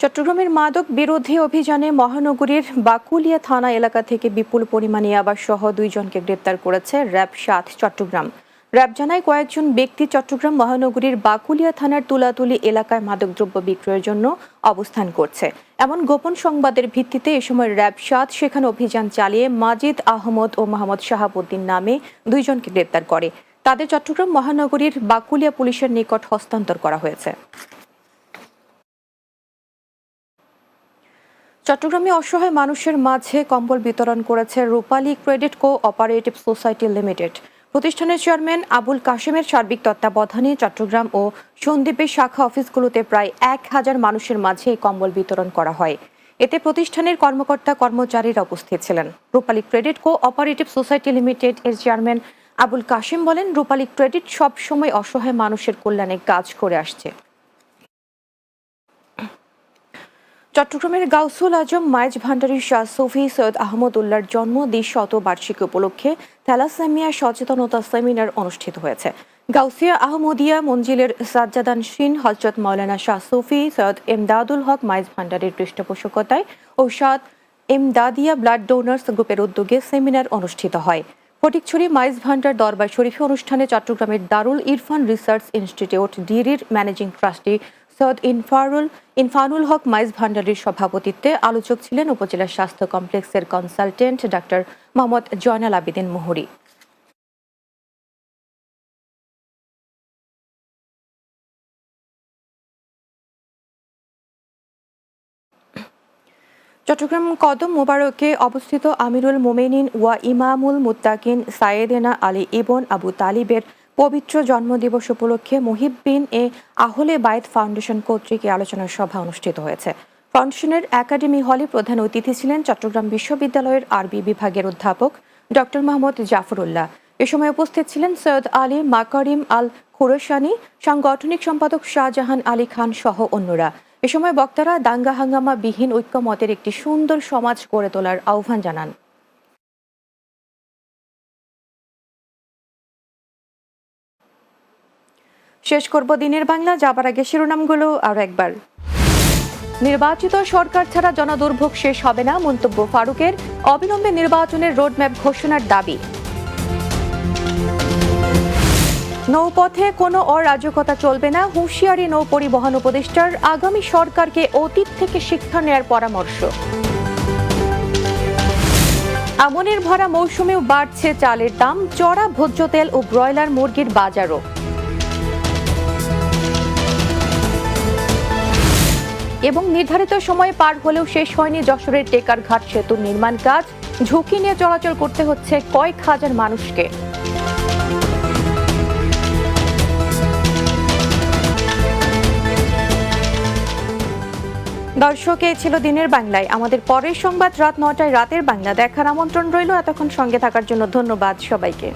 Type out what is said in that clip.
চট্টগ্রামের মাদক বিরোধী অভিযানে মহানগরীর বাকুলিয়া থানা এলাকা থেকে বিপুল পরিমাণে ইয়াবাসহ 2 জনকে গ্রেপ্তার করেছে র্যাব ৭ চট্টগ্রাম। র্যাব জানায় কয়েকজন ব্যক্তি চট্টগ্রাম মহানগরীর বাকুলিয়া থানার তুলাতুলি এলাকায় মাদকদ্রব্য বিক্রয়ের জন্য অবস্থান করছে। এমন গোপন সংবাদের ভিত্তিতে এ সময় র্যাব ৭ সেখানে অভিযান চালিয়ে মাজিদ আহমদ ও মোহাম্মদ শাহাবুদ্দিন নামে 2 জনকে গ্রেপ্তার করে। তাদের চট্টগ্রাম মহানগরীর বাকুলিয়া পুলিশের নিকট হস্তান্তর করা হয়েছে। চট্টগ্রামে অসহায় মানুষের মাঝে কম্বল বিতরণ করেছে Rupali credit co operative society limited. প্রতিষ্ঠানের চেয়ারম্যান আবুল কাশেমের সার্বিক তত্ত্বাবধানে চট্টগ্রাম ও সন্দ্বীপের শাখা অফিসগুলোতে প্রায় 1000 মানুষের মাঝে এই কম্বল বিতরণ করা হয়। এতে প্রতিষ্ঠানের কর্মকর্তা কর্মচারীরা উপস্থিত ছিলেন। Rupali credit co operative society limited এর চেয়ারম্যান আবুল কাশেম বলেন, রূপালী ক্রেডিট সব সময় অসহায় মানুষের কল্যাণে কাজ করে আসছে। চট্টগ্রামের গাউসুল আজম মাইজ ভান্ডারী শাহ সুফি সৈয়দ আহমদ উল্লাহর জন্ম 200 উপলক্ষে থ্যালাসেমিয়া সচেতনতা সেমিনার অনুষ্ঠিত হয়েছে। গাউসিয়া আহমদিয়া মঞ্জিলের সাজ্জাদান শিন হযরত মাওলানা শাহ সুফি সৈয়দ এমদাদুল হক মাইজ ভান্ডারীর পৃষ্ঠপোষকতায় ও সাদ এমদাদিয়া ব্লাড ডোনার্স গ্রুপের উদ্যোগে সেমিনার অনুষ্ঠিত হয়। ফটিকছড়ি মাইজ ভান্ডার দরবার শরীফে অনুষ্ঠানে চট্টগ্রামের দারুল ইরফান রিসার্চ ইনস্টিটিউট ডিরির ম্যানেজিং ট্রাস্টি সৈয়দ ইনফানুল হক মাইজ ভান্ডারীর সভাপতিত্বে আলোচক ছিলেন উপজেলা স্বাস্থ্য কমপ্লেক্সের কনসালটেন্ট ডাক্তার মোহাম্মদ জয়নাল আবেদিন মুহুরী। চট্টগ্রাম কদম মোবারকে অবস্থিত আমিরুল মোমেনিন ওয়া ইমামুল মুত্তাকিন সায়েদেনা আলী ইবন আবু তালিবের পবিত্র জন্মদিবস উপলক্ষে মুহিব্বিন এ আহলে বায়েত ফাউন্ডেশন কর্তৃক আলোচনা সভা অনুষ্ঠিত হয়েছে। ফাউন্ডেশনের একাডেমি হলে প্রধান অতিথি ছিলেন চট্টগ্রাম বিশ্ববিদ্যালয়ের আরবি বিভাগের অধ্যাপক ডক্টর মোহাম্মদ জাফরুল্লাহ। এ সময় উপস্থিত ছিলেন সৈয়দ আলী মাকারিম আল খুরসানি, সাংগঠনিক সম্পাদক শাহজাহান আলী খান সহ অন্যরা। এ সময় বক্তারা দাঙ্গা হাঙ্গামা বিহীন ঐক্যমতের একটি সুন্দর সমাজ গড়ে তোলার আহ্বান জানান। শেষ করব দিনের বাংলা, যাবার আগে শিরোনামগুলো আরো একবার। নির্বাচিত সরকার ছাড়া জনদুর্ভোগ শেষ হবে না, মন্তব্য ফারুকের। অবিলম্বে নির্বাচনের রোডম্যাপ ঘোষণার দাবি। নৌপথে কোনো অরাজকতা চলবে না, হুঁশিয়ারি নৌ পরিবহন উপদেষ্টার। আগামী সরকারকে অতীত থেকে শিক্ষা নেয়ার পরামর্শ। আমনের ভরা মৌসুমেও বাড়ছে চালের দাম, চড়া ভোজ্য তেল ও ব্রয়লার মুরগির বাজারও। এবং নির্ধারিত সময় পার হলেও শেষ হয়নি যশোরের টেকারঘাট সেতুর নির্মাণ কাজ, ঝুঁকি নিয়ে চলাচল করতে হচ্ছে কয়েক হাজার মানুষকে। দর্শক, এই ছিল দিনের বাংলায়। আমাদের পরের সংবাদ রাত 9টায় রাতের বাংলা দেখার আমন্ত্রণ রইল। এতক্ষণ সঙ্গে থাকার জন্য ধন্যবাদ সবাইকে।